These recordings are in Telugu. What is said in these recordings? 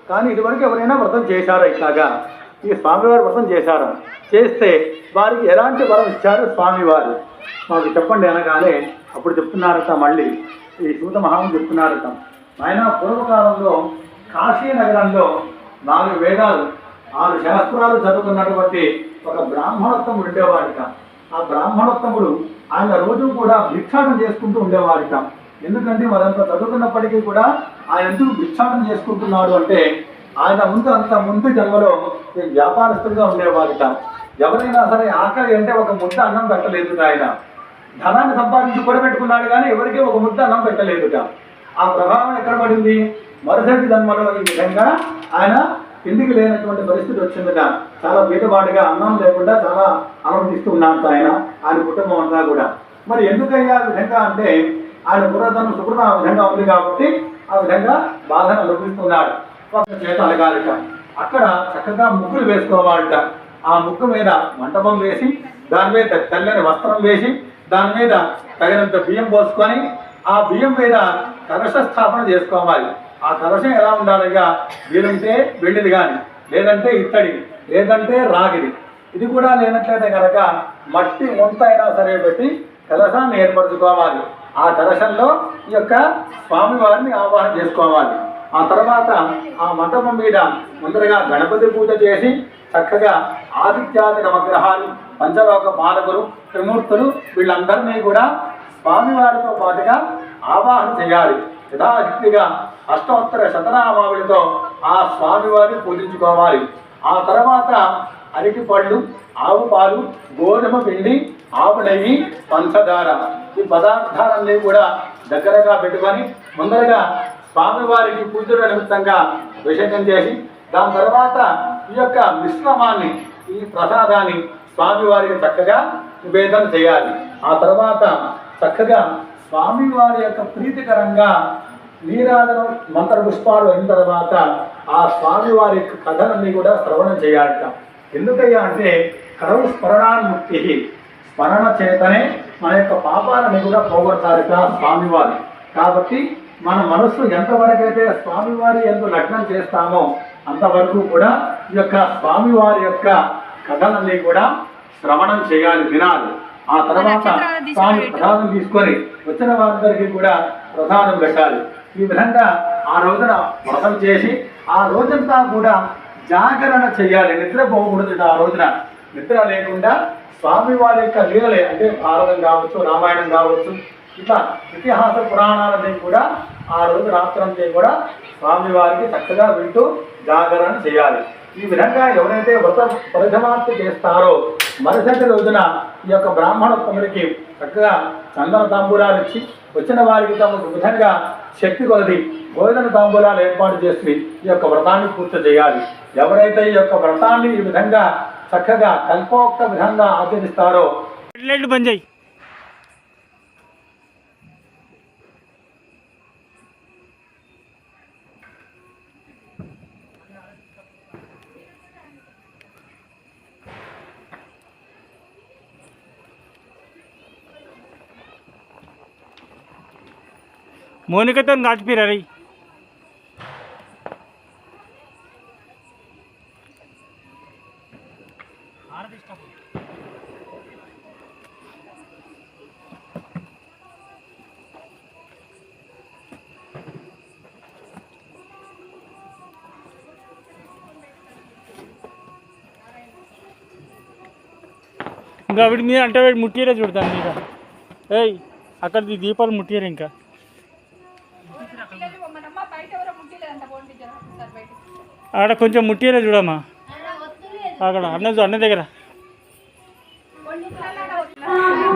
కానీ ఇదివరకు ఎవరైనా వ్రతం చేశారా ఇట్లాగా ఈ స్వామివారి వ్రతం చేశారా? చేస్తే వారికి ఎలాంటి వరం ఇచ్చారు స్వామివారు మాకు చెప్పండి అనగానే అప్పుడు చెప్తున్నారట, మళ్ళీ ఈ సూత మహాము చెప్తున్నారట, ఆయన పూర్వకాలంలో కాశీ నగరంలో 4 వేదాలు 6 శాస్త్రాలు చదువుకున్నటువంటి ఒక బ్రాహ్మణోత్తముడు ఉండేవాడిట. ఆ బ్రాహ్మణోత్తముడు ఆయన రోజు కూడా భిక్షాటం చేసుకుంటూ ఉండేవాడిట. ఎందుకంటే మరంత చదువుకున్నప్పటికీ కూడా ఆయన ఎందుకు భిక్షాటం చేసుకుంటున్నాడు అంటే ఆయన ముందు జన్మలో వ్యాపారస్తులుగా ఉండేవాడిట. ఎవరైనా సరే ఆకలి అంటే ఒక ముద్ద అన్నం పెట్టలేదు. ఆయన ధనాన్ని సంపాదించి కూడా పెట్టుకున్నాడు కానీ ఎవరికి ఒక ముద్ద అన్నం పెట్టలేదుట. ఆ ప్రభావం ఎక్కడ పడింది? మరుసటి జన్మలో ఈ విధంగా ఆయన ఇంటికి లేనటువంటి పరిస్థితి వచ్చిందట. చాలా బీదవాడిగా అన్నం లేకుండా చాలా ఆనందిస్తూ ఉన్నాడు ఆయన కుటుంబం అంతా కూడా. మరి ఎందుకయ్యా ఆ విధంగా అంటే ఆయన పురాతన సుకృత ఆ విధంగా ఉంది కాబట్టి ఆ విధంగా బాధను అనుభవిస్తున్నాడు. ఒక చేత అలగాలిట. అక్కడ చక్కగా ముగ్గులు వేసుకోవాలట. ఆ ముగ్గు మీద మంటపం వేసి దాని మీద తెల్లని వస్త్రం వేసి దాని మీద తగినంత బియ్యం పోసుకొని ఆ బియ్యం మీద కలశ స్థాపన చేసుకోవాలి. ఆ కలశం ఎలా ఉండాలిగా? వీలుంటే వెండిది కానీ, లేదంటే ఇత్తడి, లేదంటే రాగిది. ఇది కూడా లేనట్లయితే కనుక మట్టి ముంత అయినా సరే పెట్టి కలశాన్ని ఏర్పరచుకోవాలి. ఆ కలశంలో ఈ యొక్క స్వామివారిని ఆవాహన చేసుకోవాలి. ఆ తర్వాత ఆ మంటపం మీద ముందరగా గణపతి పూజ చేసి చక్కగా ఆదిత్యాది నవగ్రహాలు, పంచలోక పాలకులు, త్రిమూర్తులు వీళ్ళందరినీ కూడా స్వామివారితో పాటుగా ఆవాహన చేయాలి. యథాశక్తిగా అష్టోత్తర శతనామావళితో ఆ స్వామివారిని పూజించుకోవాలి. ఆ తర్వాత అరటి పళ్ళు, ఆవు పాలు, గోధుమ పిండి, ఆవు నెయ్యి, పంచదార ఈ పదార్థాలన్నీ కూడా దగ్గరగా పెట్టుకొని ముందరగా స్వామివారికి పూజల నిమిత్తంగా అభిషేకం చేసి దాని తర్వాత ఈ యొక్క మిశ్రమాన్ని, ఈ ప్రసాదాన్ని స్వామివారికి చక్కగా నివేదన చేయాలి. ఆ తర్వాత చక్కగా స్వామివారి యొక్క ప్రీతికరంగా నీరాజన మంత్ర పుష్పాలు అయిన తర్వాత ఆ స్వామివారి యొక్క కథలన్నీ కూడా శ్రవణం చేయాలట. ఎందుకయ్యా అంటే కరవు స్మరణాన్ముక్తి, స్మరణ చేతనే మన యొక్క పాపాలని కూడా పోగొడతారట స్వామివారు. కాబట్టి మన మనస్సు ఎంతవరకైతే స్వామివారి ఎందు లగ్నం చేస్తామో అంతవరకు కూడా ఈ యొక్క స్వామివారి యొక్క కథలన్నీ కూడా శ్రవణం చేయాలి, వినాలి. ఆ తర్వాత స్వామి ప్రసాదం తీసుకొని వచ్చిన వారందరికీ కూడా ప్రసాదం పెట్టాలి. ఈ విధంగా ఆ రోజున వ్రతం చేసి ఆ రోజంతా కూడా జాగరణ చేయాలి. నిద్రపోకూడదు. ఆ రోజున నిద్ర లేకుండా స్వామివారి యొక్క లీలలే అంటే భారతం కావచ్చు, రామాయణం కావచ్చు, ఇట్లా ఇతిహాస పురాణాలన్నీ కూడా ఆ రోజు రాత్రంతా కూడా స్వామివారికి చక్కగా వింటూ జాగరణ చేయాలి. ఈ విధంగా ఎవరైతే వ్రత పరిసమాప్తి చేస్తారో మరుసటి రోజున ఈ యొక్క బ్రాహ్మణోత్తముడికి చక్కగా చందన తాంబూలాలు ఇచ్చి వచ్చిన వారికి తమకు విధంగా శక్తి కొలది భోజన తాంబూలాలు ఏర్పాటు చేసి ఈ యొక్క వ్రతాన్ని పూర్తి చేయాలి. ఎవరైతే ఈ యొక్క వ్రతాన్ని ఈ విధంగా చక్కగా కల్పోక్త విధంగా ఆచరిస్తారో బంద్ మోనికతో నాటిపిరా రై ఇంకా వీటి మీద అంటే ముట్టిరే చూడతాను ఇంకా ఏయ్ అక్కడ దీపాలు ముట్టిరు ఇంకా అక్కడ కొంచెం ముట్టిరే చూడమ్మా అక్కడ అన్న దగ్గర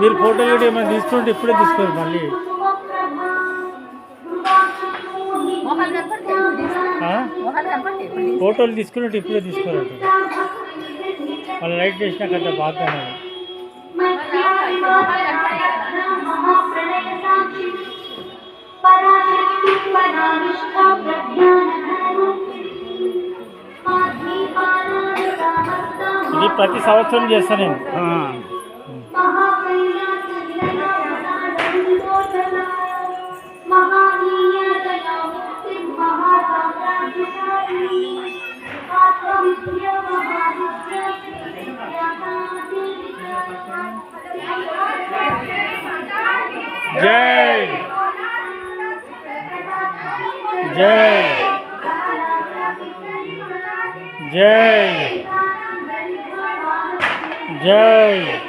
మీరు ఫోటోలు కూడా ఏమైనా తీసుకుంటే ఇప్పుడే తీసుకోరు మళ్ళీ ఫోటోలు తీసుకున్నట్టు ఇప్పుడే తీసుకోరండి వాళ్ళు లైట్ చేసినాక అంత బాగా ఇది ప్రతి సంవత్సరం చేస్తాను నేను जय जय जय जय